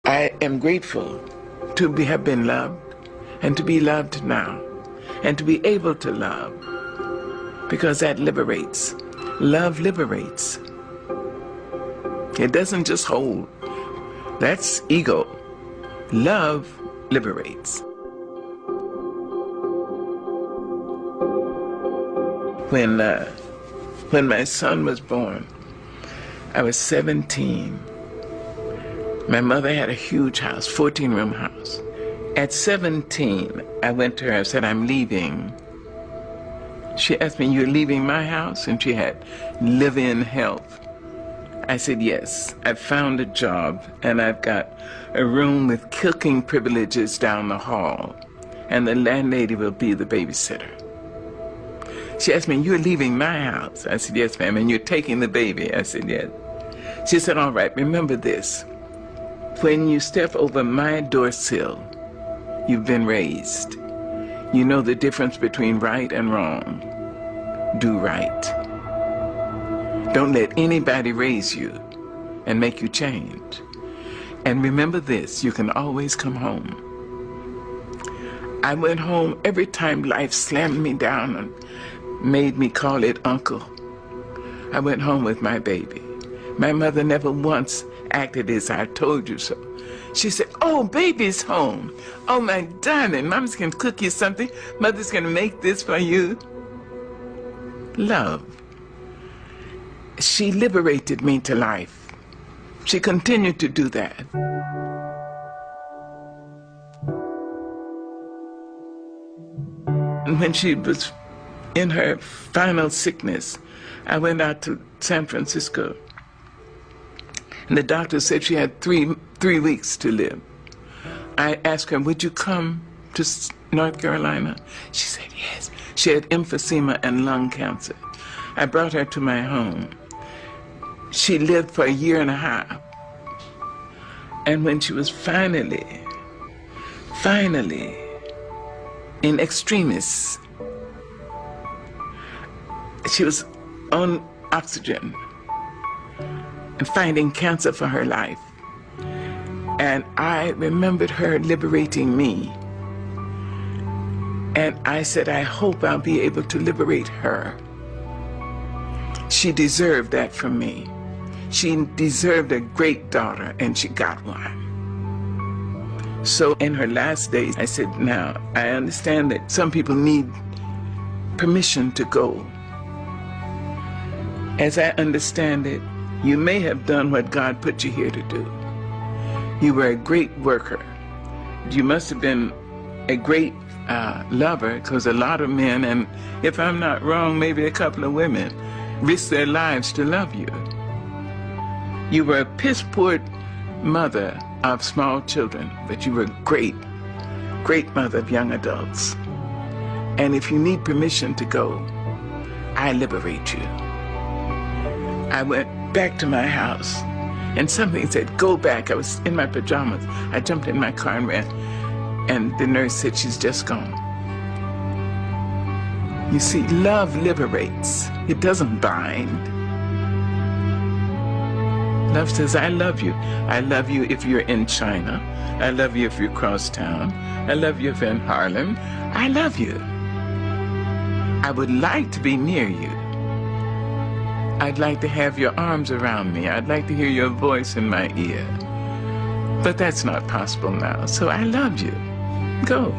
I am grateful to have been loved and to be loved now and to be able to love, because that liberates. Love liberates. It doesn't just hold. That's ego. Love liberates. When my son was born, I was 17. My mother had a huge house, 14-room house. At 17, I went to her and said, I'm leaving. She asked me, you're leaving my house? And she had live-in help. I said, yes. I found a job, and I've got a room with cooking privileges down the hall, and the landlady will be the babysitter. She asked me, you're leaving my house? I said, yes, ma'am. And you're taking the baby? I said, yes. She said, all right, remember this. When you step over my door sill, you've been raised. You know the difference between right and wrong. Do right. Don't let anybody raise you and make you change. And remember this, you can always come home. I went home every time life slammed me down and made me call it uncle. I went home with my baby. My mother never once acted as I told you so. She said, oh, baby's home. Oh, my darling, Mama's going to cook you something. Mother's going to make this for you. Love. She liberated me to life. She continued to do that. And when she was in her final sickness, I went out to San Francisco. And the doctor said she had three weeks to live. I asked her, would you come to North Carolina? She said, yes. She had emphysema and lung cancer. I brought her to my home. She lived for 1.5 years. And when she was finally, in extremis, she was on oxygen and fighting cancer for her life. And I remembered her liberating me. And I said, I hope I'll be able to liberate her. She deserved that from me. She deserved a great daughter, and she got one. So in her last days, I said, now, I understand that some people need permission to go. As I understand it, you may have done what God put you here to do. You were a great worker. You must have been a great lover, because a lot of men, and if I'm not wrong, maybe a couple of women, risk their lives to love you. You were a piss-poor mother of small children, but you were a great, great mother of young adults. And if you need permission to go, I liberate you. I went back to my house, and something said, go back. I was in my pajamas. I jumped in my car and ran, and the nurse said, she's just gone. You see, love liberates. It doesn't bind. Love says, I love you. I love you if you're in China. I love you if you're across town. I love you if you're in Harlem. I love you. I would like to be near you. I'd like to have your arms around me. I'd like to hear your voice in my ear. But that's not possible now. So I love you. Go.